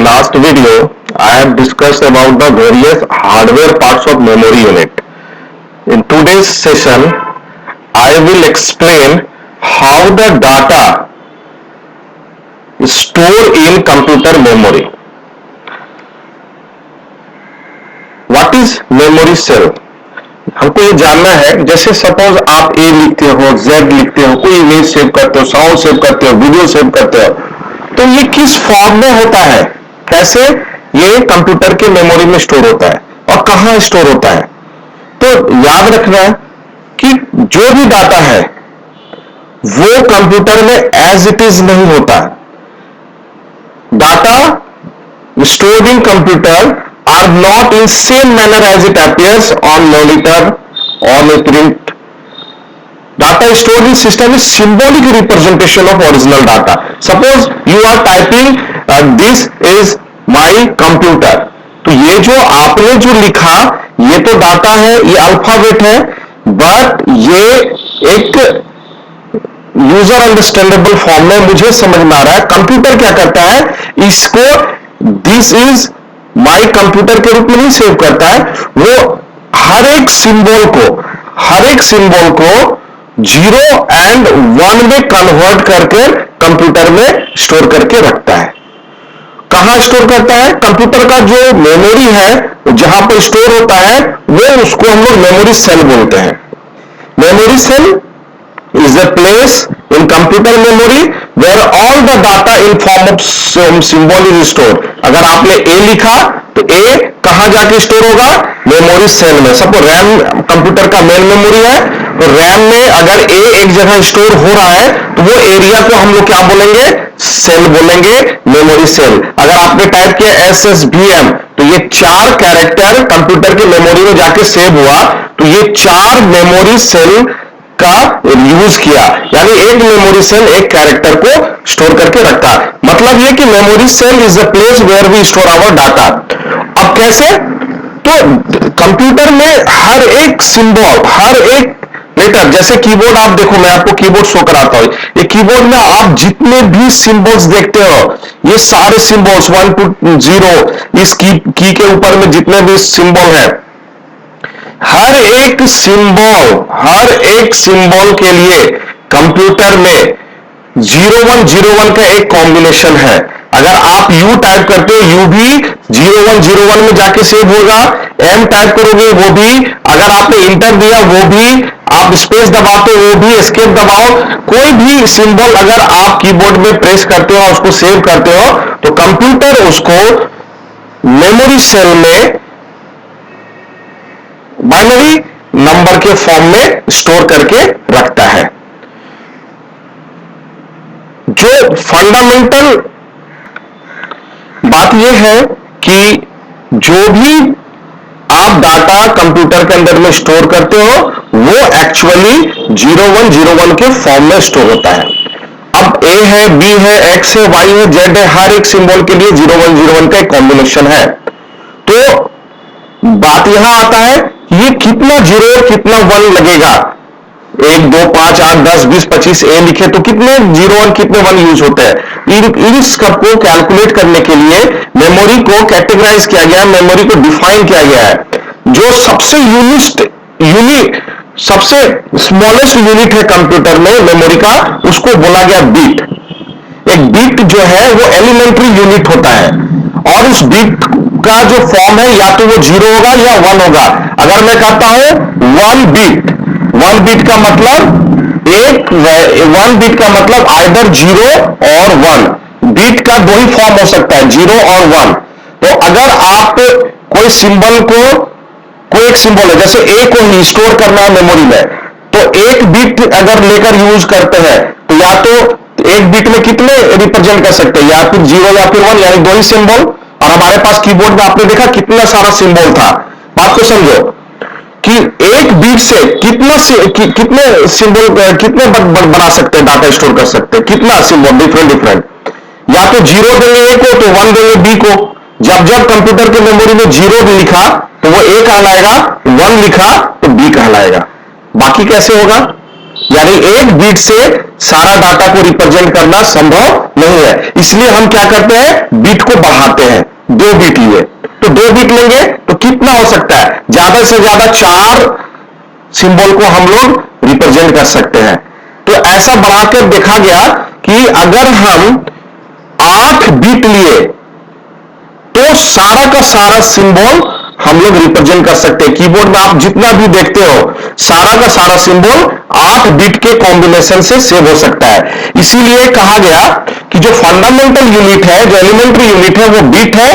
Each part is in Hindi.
last video, I have discussed about the various hardware parts of memory unit. In today's session, I will explain how the data is stored in computer memory. What is memory cell? हमको ये जानना है, जैसे सपोज आप ए लिखते हो, जेड लिखते हो, कोई इमेज सेव करते हो, साउंड सेव करते हो, वीडियो सेव करते हो, तो ये किस फॉर्म में होता है, कैसे ये कंप्यूटर के मेमोरी में स्टोर होता है और कहां स्टोर होता है। तो याद रखना कि जो भी डाटा है वो कंप्यूटर में एज इट इज नहीं होता। Data stored in computer are not in same manner as it appears on monitor or a print. Data stored in system is symbolic representation of original data. Suppose you are typing this is my computer. तो ये जो आपने जो लिखा ये तो डाटा है, ये अल्फाबेट है, बट ये एक यूजर अंडरस्टैंडेबल फॉर्म में मुझे समझ में आ रहा है। कंप्यूटर क्या करता है, इसको दिस इज माई कंप्यूटर के रूप में नहीं सेव करता है, वो हर एक सिंबल को 0 and 1 में कन्वर्ट करके कंप्यूटर में स्टोर करके रखता है। कहां स्टोर करता है, कंप्यूटर का जो मेमोरी है जहां पर स्टोर होता है वो उसको हम लोग मेमोरी सेल बोलते हैं। Memory cell is a place in computer memory where all the data in form of symbol is stored. अगर आपने A लिखा तो A कहां जाके स्टोर होगा, मेमोरी सेल में। सपोज रैम कंप्यूटर का मेन मेमोरी है, तो रैम में अगर A एक जगह स्टोर हो रहा है तो वो एरिया को हम लोग क्या बोलेंगे, सेल बोलेंगे, मेमोरी सेल। अगर आपने टाइप किया SSBM तो ये 4 कैरेक्टर कंप्यूटर के मेमोरी में जाके सेव हुआ, तो ये 4 मेमोरी सेल का यूज किया, यानी एक मेमोरी सेल एक कैरेक्टर को स्टोर करके रखता। मतलब ये कि memory cell is the place where we store our data. अब कैसे, तो कंप्यूटर में हर एक सिंबल, हर एक लेटर, जैसे कीबोर्ड आप देखो, मैं आपको कीबोर्ड शो कराता हूं, ये कीबोर्ड में आप जितने भी सिंबल्स देखते हो, ये सारे सिंबल्स 1 to 0, इस की के ऊपर में जितने भी सिंबल है, हर एक सिंबल के लिए कंप्यूटर में 0101 का एक कॉम्बिनेशन है। अगर आप U टाइप करते हो, U भी 0101 में जाके सेव होगा, M टाइप करोगे वो भी, अगर आपने इंटर दिया वो भी, आप स्पेस दबाते हो वो भी, एस्केप दबाओ, कोई भी सिंबल अगर आप कीबोर्ड में प्रेस करते हो और उसको सेव करते हो तो कंप्यूटर उसको मेमोरी सेल में बाइनरी नंबर के फॉर्म में स्टोर करके रखता है। जो फंडामेंटल बात यह है कि जो भी आप डाटा कंप्यूटर के अंदर में स्टोर करते हो वो एक्चुअली 0101 के फॉर्म में स्टोर होता है। अब A है, B है, X है, Y है, Z है, हर एक सिंबल के लिए 0101 का एक कॉम्बिनेशन है। तो बात यहां आता है ये कितना 0 कितना 1 लगेगा, 1 2 5 8 10 20 25 A लिखे तो कितने 0 और कितने 1 यूज होते हैं। इस सबको कैलकुलेट करने के लिए मेमोरी को कैटेगराइज किया गया है, मेमोरी को डिफाइन किया गया है। जो सबसे स्मॉलेस्ट यूनिट है कंप्यूटर में मेमोरी का, उसको बोला गया बिट। एक बिट जो है वो एलिमेंट्री यूनिट होता है और उस बिट का जो फॉर्म है या तो वो 0 होगा या 1 होगा। अगर मैं कहता हूं 1 बिट का मतलब 1 बिट का मतलब आइदर 0 और 1। बिट का दो ही फॉर्म हो सकता है, 0 और 1। तो अगर आप कोई सिंबल को, कोई एक सिंबल है जैसे A को ही स्टोर करना है मेमोरी में, तो एक बिट अगर लेकर यूज करते हैं तो या तो एक बिट में कितने रिप्रेजेंट कर सकते हैं, या फिर 0 या फिर 1, यानी दो ही सिंबल। और हमारे पास कीबोर्ड में आपने देखा कितना सारा सिंबल था। बात को समझो कि एक बिट से कितने सिंबल कितने बना सकते हैं, डाटा स्टोर कर सकते हैं, कितना सिंबल डिफरेंट। या तो 0 देंगे A को तो 1 देंगे B को। जब कंप्यूटर के मेमोरी में 0 भी लिखा तो वो A कहलाएगा, 1 लिखा तो B कहलाएगा। बाकी कैसे होगा, यानी एक बीट से सारा डाटा को रिप्रेजेंट करना संभव नहीं है, इसलिए हम क्या करते हैं, बीट को बढ़ाते हैं। 2 बीट लिए तो 2 बीट लेंगे तो कितना हो सकता है, ज्यादा से ज्यादा 4 सिंबल को हम लोग रिप्रेजेंट कर सकते हैं। तो ऐसा बढ़ाकर देखा गया कि अगर हम 8 बीट लिए तो सारा का सारा सिंबल हम लोग रिप्रेजेंट कर सकते हैं। कीबोर्ड में आप जितना भी देखते हो सारा का सारा सिंबल 8 बिट के कॉम्बिनेशन से सेव हो सकता है। इसीलिए कहा गया कि जो फंडामेंटल यूनिट है, जो एलिमेंट्री यूनिट है, वो बिट है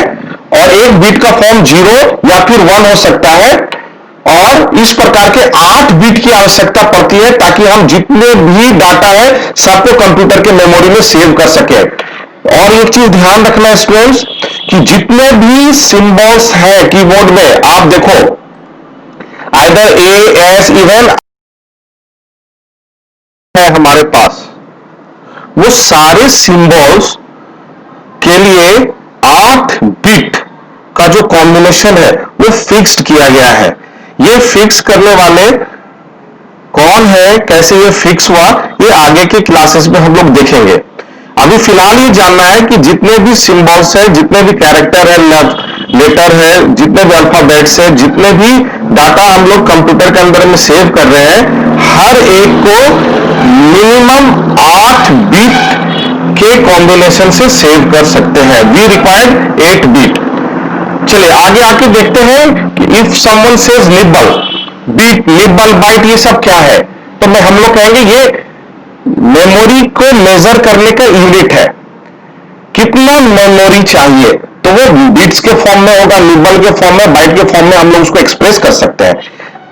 और एक बिट का फॉर्म 0 या फिर 1 हो सकता है और इस प्रकार के 8 बिट की आवश्यकता पड़ती है ताकि हम जितने भी डाटा है सबको कंप्यूटर के मेमोरी में सेव कर सके। और एक चीज ध्यान रखना है स्टूडेंट्स कि जितने भी सिंबल्स हैं कीबोर्ड में, आप देखो आइदर ए एस इवन है हमारे पास, वो सारे सिंबल्स के लिए 8 बिट का जो कॉम्बिनेशन है वो फिक्स्ड किया गया है। ये फिक्स करने वाले कौन है, कैसे ये फिक्स हुआ, ये आगे के क्लासेस में हम लोग देखेंगे। अभी फिलहाल ये जानना है कि जितने भी सिंबल्स है, जितने भी कैरेक्टर है, लेटर है, जितने भी अल्फाबेट्स है, जितने भी डाटा हम लोग कंप्यूटर के अंदर में सेव कर रहे हैं, हर एक को मिनिमम 8 बिट के कॉम्बिनेशन से सेव कर सकते हैं। We required 8 bit. चलिए आगे आके देखते हैं कि if someone says nibble, bit, nibble, byte, ये सब क्या है। तो मैं हम लोग कहेंगे ये मेमोरी को मेजर करने का यूनिट है। कितना मेमोरी चाहिए तो वो बिट्स के फॉर्म में होगा, निब्बल के फॉर्म में, बाइट के फॉर्म में हम लोग उसको एक्सप्रेस कर सकते हैं।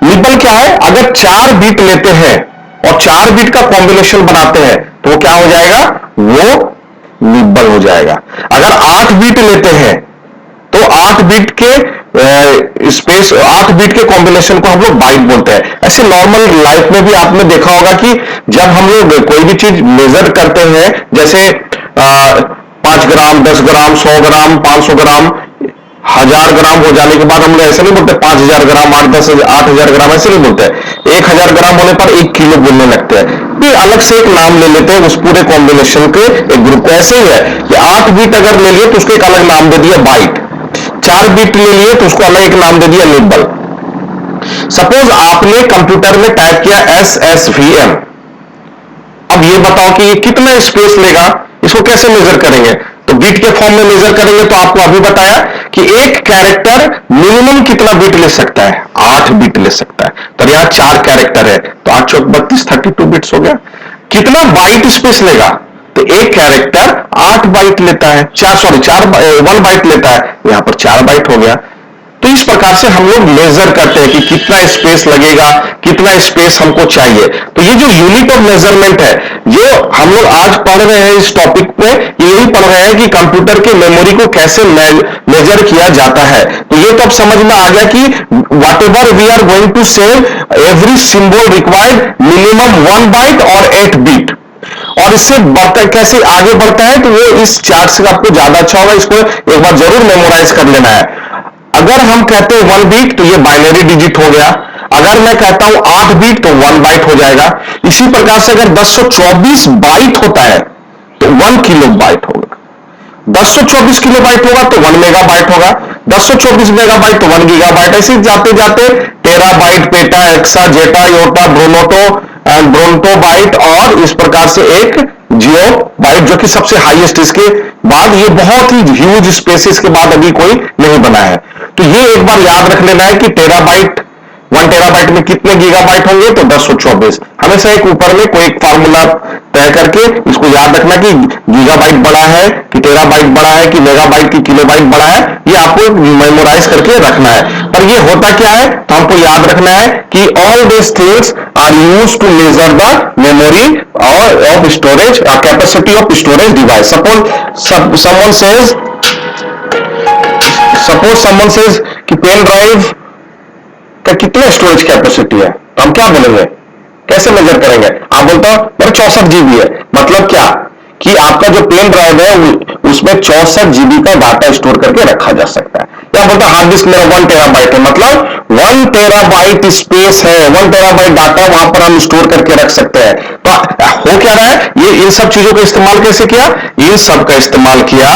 निब्बल क्या है, अगर 4 बिट लेते हैं और 4 बिट का कॉम्बिनेशन बनाते हैं तो वो क्या हो जाएगा, वो निब्बल हो जाएगा। अगर 8 बिट लेते हैं तो 8 बिट के स्पेस, 8 बिट के कॉम्बिनेशन को हम लोग बाइट बोलते हैं। ऐसे नॉर्मल लाइफ में भी आपने देखा होगा कि जब हम लोग कोई भी चीज मेजर करते हैं, जैसे 5 ग्राम, 10 ग्राम, 100 ग्राम, 500 ग्राम, 1000 ग्राम हो जाने के बाद हम लोग ऐसे नहीं बोलते 5000 ग्राम, 8,000 ग्राम, ऐसे नहीं बोलते। 1000 ग्राम होने पर 1 किलो बोलने लगते हैं, फिर अलग से एक नाम ले लेते हैं उस पूरे कॉम्बिनेशन के एक ग्रुप को। ऐसे ही है कि 8 बिट अगर ले लिए तो उसको एक अलग नाम दे दिया बाइट, 4 बिट ले लिए तो उसको अलग एक नाम दे दिया निब्बल। सपोज आपने कंप्यूटर में टाइप किया SSVM, अब ये बताओ कि ये कितना स्पेस लेगा, इसको कैसे मेजर करेंगे। तो बिट के फॉर्म में मेजर करेंगे तो आपको अभी बताया कि एक कैरेक्टर मिनिमम कितना बिट ले सकता है, 8 बिट ले सकता है। तो यहां 4 कैरेक्टर है तो 8 चौक 32, 32 बिट्स हो गया। कितना बाइट स्पेस लेगा, तो एक कैरेक्टर 8 बाइट लेता है, 1 बाइट लेता है, यहां पर 4 बाइट हो गया। तो इस प्रकार से हम लोग मेजर करते हैं कि कितना स्पेस लगेगा, कितना स्पेस हमको चाहिए। तो ये जो यूनिट ऑफ मेजरमेंट है, जो हम लोग आज पढ़ रहे हैं इस टॉपिक में, यही पढ़ रहे हैं कि कंप्यूटर के मेमोरी को कैसे मेजर किया जाता है। तो ये तब समझ में आ गया कि whatever we are going to save, every symbol required minimum 1 byte और 8 बिट। और इससे बढ़ता कैसे आगे बढ़ता है तो वो इस चार्ट से आपको ज्यादा अच्छा होगा, इसको एक बार जरूर मेमोराइज कर लेना है। अगर हम कहते हैं 1 बिट तो ये बाइनरी डिजिट हो गया, अगर मैं कहता हूं 8 बिट तो 1 बाइट हो जाएगा। इसी प्रकार से अगर 1024 बाइट होता है तो 1 किलो बाइट होगा, 1024 किलो बाइट होगा तो 1 मेगा बाइट होगा, 1024 मेगा बाइट तो 1 गीगा बाइट। ऐसे जाते जाते terabyte, peta, exa, zetta, yotta, bronto and brontobyte, और इस प्रकार से एक जियो बाइट जो कि सबसे हाईएस्ट, इसके बाद ये बहुत ही ह्यूज स्पेसिस के बाद अभी कोई नहीं बना है। तो ये एक बार याद रख लेना है कि टेराबाइट, 1 टेराबाइट में कितने गीगाबाइट होंगे, तो 1024। हमेशा एक ऊपर में कोई एक फार्मूला तय करके इसको याद रखना कि गीगाबाइट बड़ा है कि टेराबाइट बड़ा है कि मेगाबाइट की किलोबाइट बड़ा है, ये आपको मेमोराइज करके रखना है। पर ये होता क्या है, तो हमको याद रखना है कि all this things are used to measure the memory और of storage, capacity of storage device. Suppose someone says कि पेन ड्राइव का कितना स्टोरेज कैपेसिटी है, तो हम क्या बोलेंगे, कैसे मेजर करेंगे। आप बोलते हो मेरा 64 जीबी है, मतलब क्या कि आपका जो पेन ड्राइव है उसमें 64 जीबी का डाटा स्टोर करके रखा जा सकता है। या बोलते हार्ड डिस्क मेरा 1 टेराबाइट है, मतलब 1 टेराबाइट स्पेस है, 1 टेराबाइट डाटा वहां पर हम स्टोर करके रख सकते हैं। तो हो क्या रहा है, ये इन सब चीजों का इस्तेमाल कैसे किया, इन सब का इस्तेमाल किया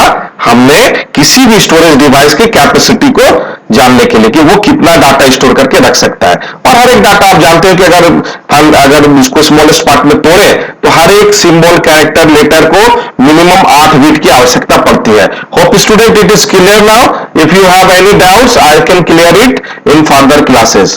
हमने किसी भी स्टोरेज डिवाइस की कैपेसिटी को जानने के लिए कि वो कितना डाटा स्टोर करके रख सकता है। और हर एक डाटा आप जानते हैं कि अगर इसको स्मॉलेस्ट पार्ट में तोड़े तो हर एक सिंबल, कैरेक्टर, लेटर को मिनिमम 8 बिट की आवश्यकता पड़ती है। Hope student it is clear now. If you have any doubts I can clear it in further classes.